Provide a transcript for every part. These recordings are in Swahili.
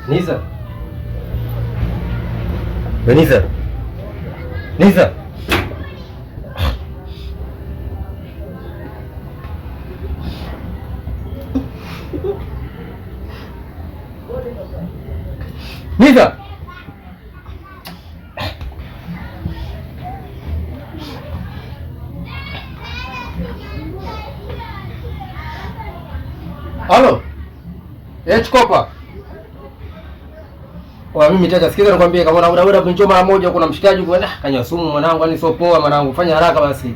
Niza. Niza. Niza. Niza. Halo. Chikopa. Mimi tata sikiza nakwambia kama unabuda kunchoma mara moja kuna mshikaji kwenda kanywa sumu mwanangu, yani sio poa mwanangu, fanya haraka basi.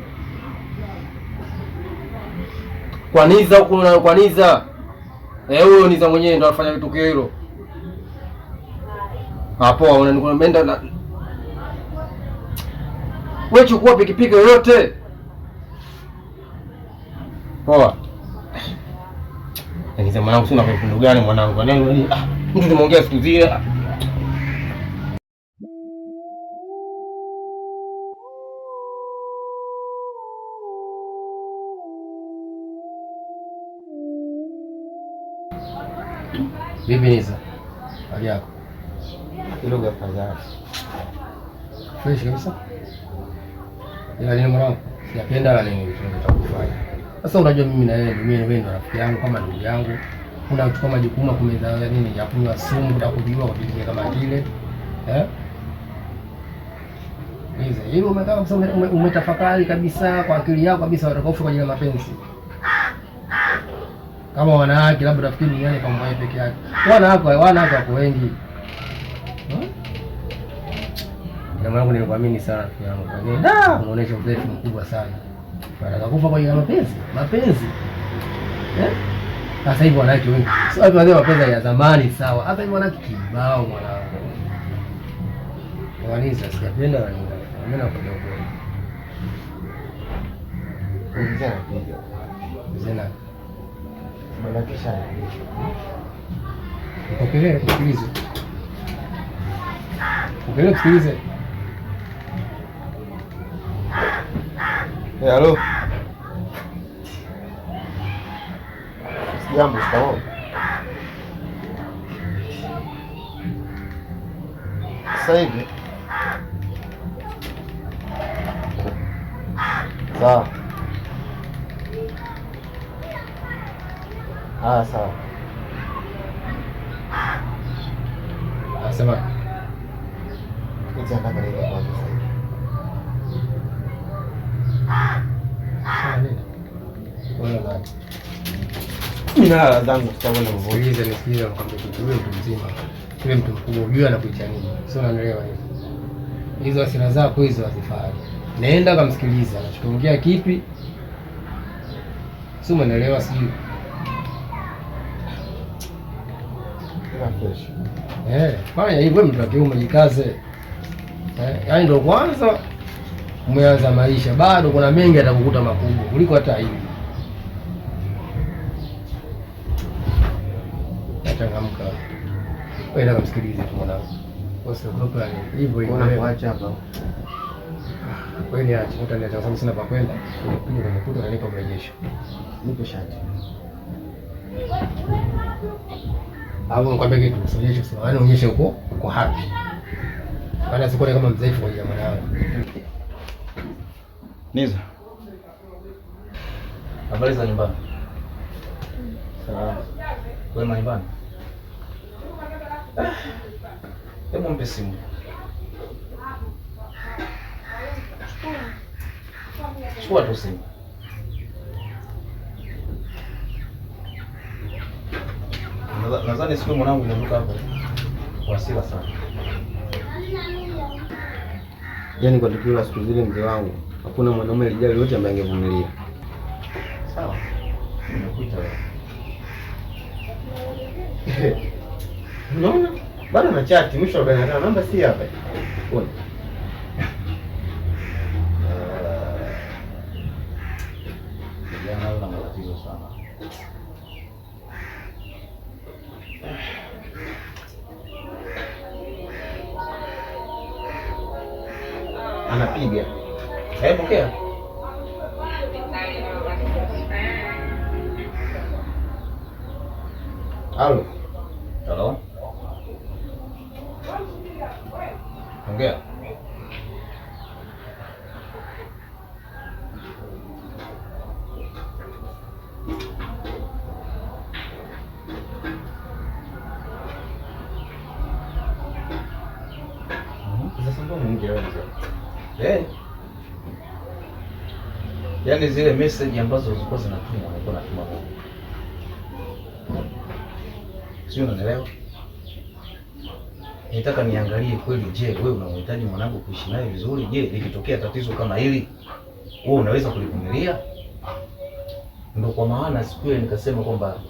Kwa Niza huko na kwa Niza. Huyo Niza mwenyewe ndo anafanya tukio hilo. Poa unanikwenda na wewe chukua pikipiki yoyote. Poa. Niza mwanangu sina kwa kitu gani mwanangu? Yaani mtu tumeongea siku zile. Bibi Niza. Hali yako? Kidogo afadhali. Fresh kabisa. Ila nini mwanangu? Sijapenda la nini tutakufanya. Sasa unajua mimi na wewe ndo rafiki yangu kama ndugu yangu. Unachukua majukumu kumeza nini ya kunywa sumu na kujua kwa vitu kama kile. Niza, hilo umekaa kabisa umetafakari kabisa kwa akili yako kabisa watakaofa kwa ajili ya mapenzi. Kama wanawake labda rafiki duniani kama wewe peke yake. Wanawake wako wengi. Ndio maana nilikuamini sana rafiki yangu. Unaonesha uzoefu mkubwa sana. Wanataka kufa kwa ajili ya mapenzi. Mapenzi. Sasa hivi wanawake wengi. Sio watu wazee mapenzi ya zamani sawa. Hata hivi wanawake kibao mwanangu. Waniza sijapenda waniza. Mimi nakuja huko. Zena. Mbona kisha? Ukielewa kusikiliza. Ukielewa kusikiliza. Halo. Sijambo sawa. Sasa hivi. Sawa. Sawa. Sema. Nataka nile kwa sasa. Mina zangu kutakuwa na mvua. Nisikize nakwambia kitu wewe mtu mzima. Wewe mtu mkubwa unajua anakuita nini? Sio unanielewa hivi. Hizo hasira zako hizo hazifai. Naenda kamsikiliza anachoongea kipi? Sio umeelewa sijui. Fanya hivyo mtu akiuma jikaze. Yaani ndio kwanza umeanza maisha, bado kuna mengi atakukuta makubwa kuliko hata hivi. Changamka. Wewe na msikilize tu mwanangu. Usiogope hivyo hivyo. Unaacha hapa. Wewe ni acha, utaniacha sababu sina pa kwenda. Ukija unikuta unanipa mrejesho. Nipe shati. Hapo nikwambia kitu, usionyeshe sio. Yaani onyeshe uko happy. Maana sikuone kama mzaifu kwa jamaa yangu. Niza. Habari za nyumbani? Sawa. Wewe nyumbani? Hebu mpe simu. Chukua tu simu. Nadhani siku mwanangu nimeruka hapo. Kwa hasira sana. Yaani kwa tukio la siku zile mzee wangu, hakuna mwanaume alijali yote ambaye angevumilia. Sawa. Nimekuita wewe. Unaona? Bado na chat mwisho wa 45 namba si hapa. Uone. Jana una matatizo sana. Anapiga. Pokea. Halo. Halo. Ongea. Sasa ndo mwingine yaani zile message ambazo zilikuwa zinatumwa nilikuwa natuma mimi. Sio, unanielewa? Nitaka niangalie kweli, je, wewe unamhitaji mwanangu kuishi naye vizuri? Je, likitokea tatizo kama hili wewe unaweza kulivumilia? Ndio kwa maana siku ile nikasema kwamba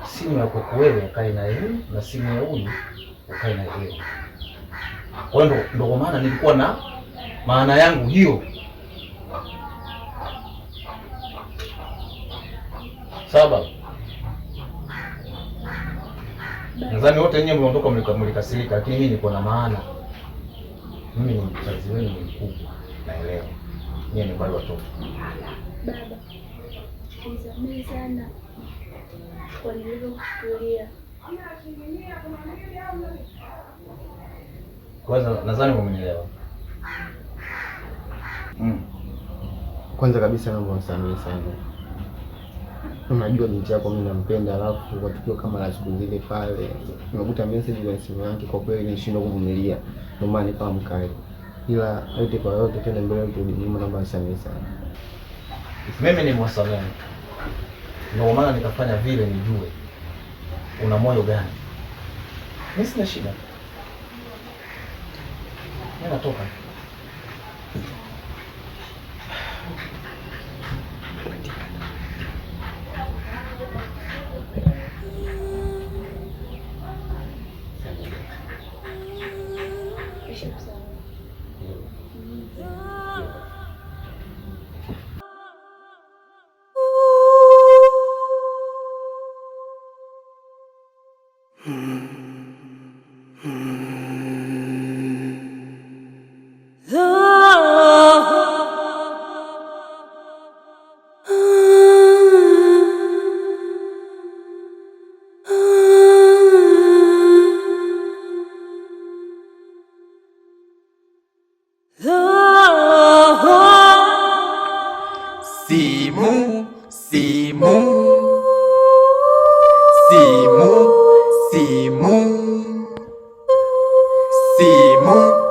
simu ya kwako wewe ukae na yeye na simu ya huyu ukae na yeye. Kwa hiyo ndio kwa maana nilikuwa na maana yangu hiyo. Sababu nadhani wote wenyewe mliondoka mlikasirika, lakini mimi niko na maana. Mimi ni mzazi wenu mkubwa, naelewa. Mimi ni bado watoto. Baba, nisamehe sana kwa nilivyokuchukulia. Kwanza nadhani umenielewa. Kwanza kabisa naomba unisamehe sana. Unajua binti yako mimi nampenda, alafu kwa tukio kama la siku zile pale nimekuta message kwa simu yake, kwa kweli nilishindwa kuvumilia. Ndio maana nikawa mkali. Ila yote kwa yote tena mbele turudi nyuma, naomba unisamehe sana. Mimi ni mwasamehe. Ndio maana nikafanya vile nijue una moyo gani. Mimi sina shida. Mimi natoka. Simu, simu, simu, simu, simu.